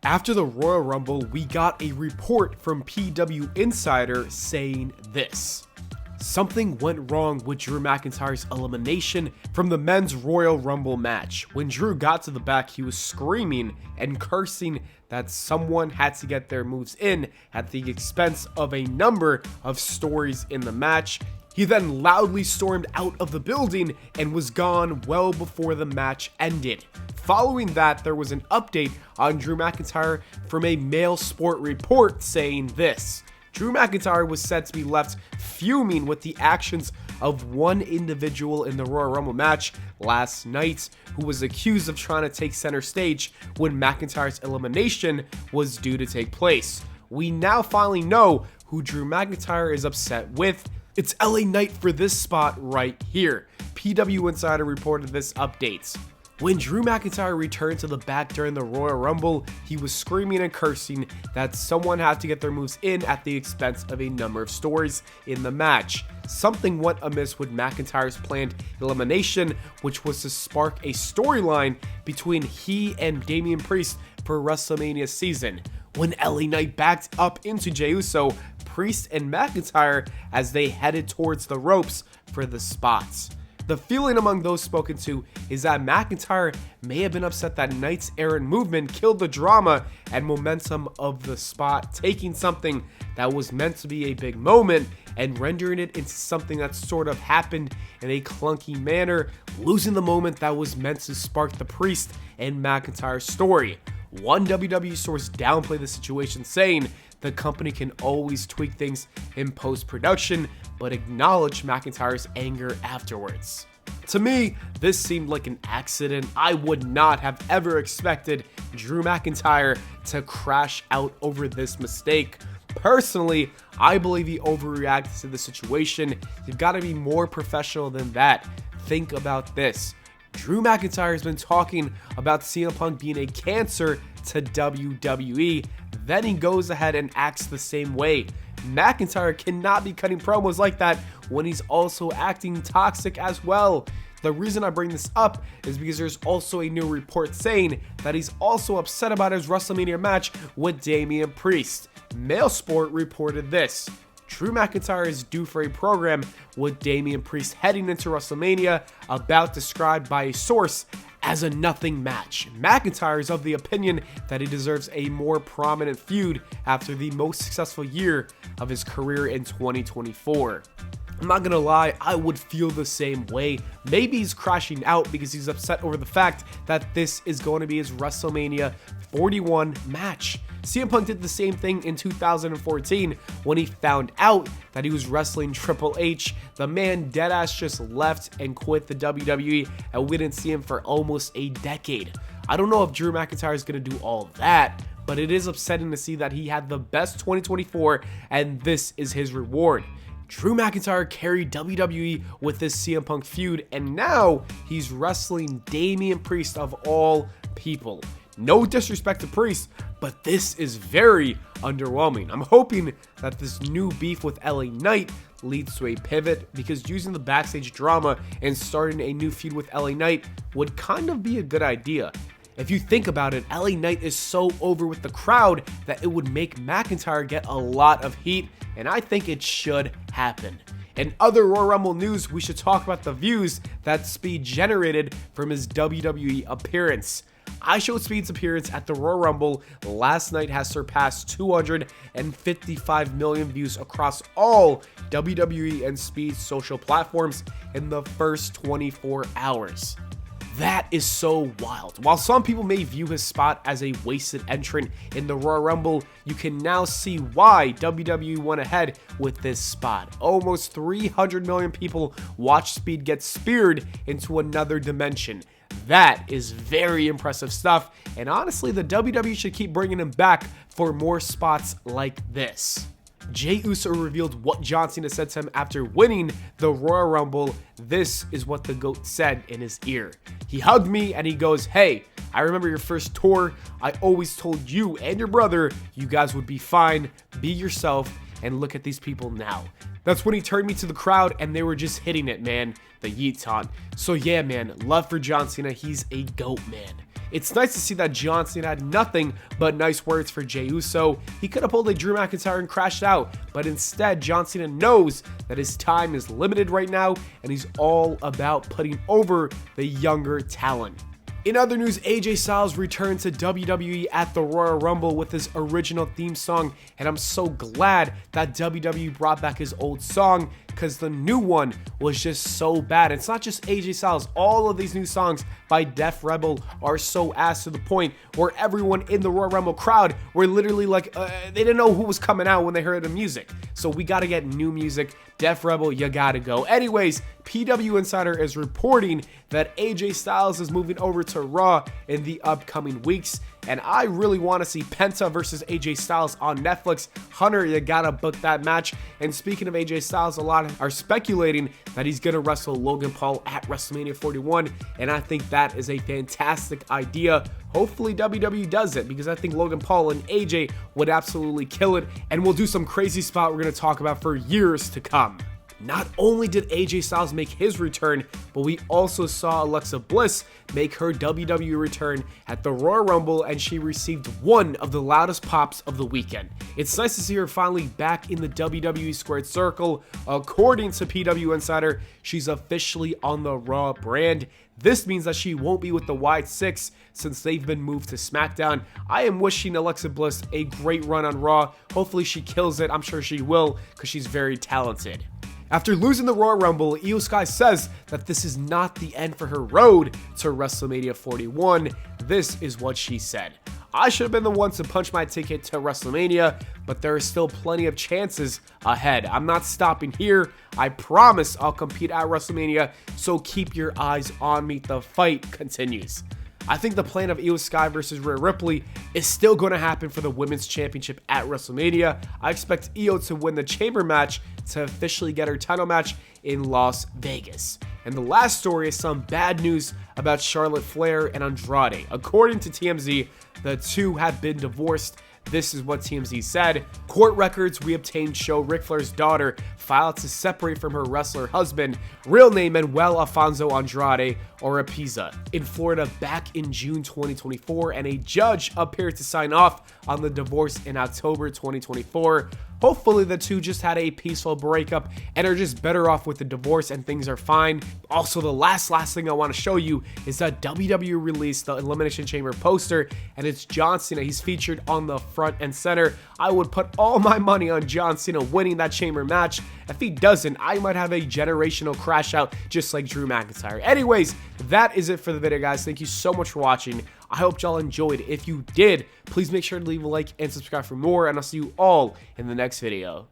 After the Royal Rumble, we got a report from PW Insider saying this. Something went wrong with Drew McIntyre's elimination from the men's Royal Rumble match. When Drew got to the back, he was screaming and cursing that someone had to get their moves in at the expense of a number of stories in the match. He then loudly stormed out of the building and was gone well before the match ended. Following that, there was an update on Drew McIntyre from a Male Sport report saying this. Drew McIntyre was said to be left fuming with the actions of one individual in the Royal Rumble match last night who was accused of trying to take center stage when McIntyre's elimination was due to take place. We now finally know who Drew McIntyre is upset with. It's LA Knight for this spot right here. PW Insider reported this update. When Drew McIntyre returned to the back during the Royal Rumble, he was screaming and cursing that someone had to get their moves in at the expense of a number of stories in the match. Something went amiss with McIntyre's planned elimination, which was to spark a storyline between he and Damian Priest for WrestleMania season. When LA Knight backed up into Jey Uso, Priest and McIntyre as they headed towards the ropes for the spots. The feeling among those spoken to is that McIntyre may have been upset that Knight's errant movement killed the drama and momentum of the spot, taking something that was meant to be a big moment and rendering it into something that sort of happened in a clunky manner, losing the moment that was meant to spark the Priest and McIntyre story. One WWE source downplayed the situation, saying the company can always tweak things in post-production, but acknowledge McIntyre's anger afterwards. To me, this seemed like an accident. I would not have ever expected Drew McIntyre to crash out over this mistake. Personally, I believe he overreacted to the situation. You've got to be more professional than that. Think about this. Drew McIntyre has been talking about CM Punk being a cancer to WWE. Then he goes ahead and acts the same way. McIntyre cannot be cutting promos like that when he's also acting toxic as well. The reason I bring this up is because there's also a new report saying that he's also upset about his WrestleMania match with Damian Priest. Male Sport reported this. Drew McIntyre is due for a program with Damian Priest heading into WrestleMania, about described by a source as a nothing match. McIntyre is of the opinion that he deserves a more prominent feud after the most successful year of his career in 2024. I'm not gonna lie, I would feel the same way. Maybe he's crashing out because he's upset over the fact that this is going to be his WrestleMania 41 match. CM Punk did the same thing in 2014 when he found out that he was wrestling Triple H. The man deadass just left and quit the WWE, and we didn't see him for almost a decade. I don't know if Drew McIntyre is going to do all that, but it is upsetting to see that he had the best 2024 and this is his reward. Drew McIntyre carried WWE with this CM Punk feud, and now he's wrestling Damian Priest of all people. No disrespect to Priest, but this is very underwhelming. I'm hoping that this new beef with LA Knight leads to a pivot, because using the backstage drama and starting a new feud with LA Knight would kind of be a good idea. If you think about it, LA Knight is so over with the crowd that it would make McIntyre get a lot of heat, and I think it should happen. In other Royal Rumble news, we should talk about the views that Speed generated from his WWE appearance. I Showed Speed's appearance at the Royal Rumble last night has surpassed 255 million views across all WWE and Speed's social platforms in the first 24 hours. That is so wild. While some people may view his spot as a wasted entrant in the Royal Rumble, you can now see why WWE went ahead with this spot. Almost 300 million people watched Speed get speared into another dimension. That is very impressive stuff, and honestly, the WWE should keep bringing him back for more spots like this. Jey Uso revealed what John Cena said to him after winning the Royal Rumble. This is what the GOAT said in his ear. He hugged me and he goes, "Hey, I remember your first tour. I always told you and your brother you guys would be fine. Be yourself, and look at these people now." That's when he turned me to the crowd and they were just hitting it, man. The yeet taunt. So yeah, man, love for John Cena. He's a GOAT, man. It's nice to see that John Cena had nothing but nice words for Jey Uso. He could have pulled a Drew McIntyre and crashed out, but instead John Cena knows that his time is limited right now, and he's all about putting over the younger talent. In other news, AJ Styles returned to WWE at the Royal Rumble with his original theme song, and I'm so glad that WWE brought back his old song because the new one was just so bad. It's not just AJ Styles, all of these new songs by Def Rebel are so ass to the point where everyone in the Royal Rumble crowd were literally like, they didn't know who was coming out when they heard the music. So we gotta get new music. Def Rebel, you gotta go. Anyways, PW Insider is reporting that AJ Styles is moving over to Raw in the upcoming weeks, and I really want to see Penta versus AJ Styles on Netflix. Hunter, you gotta book that match. And speaking of AJ Styles, a lot are speculating that he's gonna wrestle Logan Paul at WrestleMania 41, and I think that is a fantastic idea. Hopefully WWE does it, because I think Logan Paul and AJ would absolutely kill it, and we'll do some crazy spot we're gonna talk about for years to come. Not only did AJ Styles make his return, but we also saw Alexa Bliss make her WWE return at the Royal Rumble, and she received one of the loudest pops of the weekend. It's nice to see her finally back in the WWE Squared Circle. According to PW Insider, she's officially on the Raw brand. This means that she won't be with the Wyatt Six since they've been moved to SmackDown. I am wishing Alexa Bliss a great run on Raw. Hopefully she kills it. I'm sure she will, because she's very talented. After losing the Royal Rumble, Iyo Sky says that this is not the end for her road to WrestleMania 41. This is what she said. I should have been the one to punch my ticket to WrestleMania, but there are still plenty of chances ahead. I'm not stopping here. I promise I'll compete at WrestleMania, so keep your eyes on me. The fight continues. I think the plan of Iyo Sky versus Rhea Ripley is still going to happen for the Women's Championship at WrestleMania. I expect Iyo to win the chamber match to officially get her title match in Las Vegas. And the last story is some bad news about Charlotte Flair and Andrade. According to TMZ, the two have been divorced. This is what TMZ said. Court records we obtained show Ric Flair's daughter filed to separate from her wrestler husband, real name Manuel Alfonso Andrade, or Apiza, in Florida back in June 2024, and a judge appeared to sign off on the divorce in October 2024. Hopefully the two just had a peaceful breakup and are just better off with the divorce and things are fine. Also, the last thing I want to show you is that WWE released the Elimination Chamber poster, and it's John Cena. He's featured on the front and center. I would put all my money on John Cena winning that chamber match. If he doesn't, I might have a generational crash out just like Drew McIntyre. Anyways, that is it for the video, guys. Thank you so much for watching. I hope y'all enjoyed. If you did, please make sure to leave a like and subscribe for more, and I'll see you all in the next video.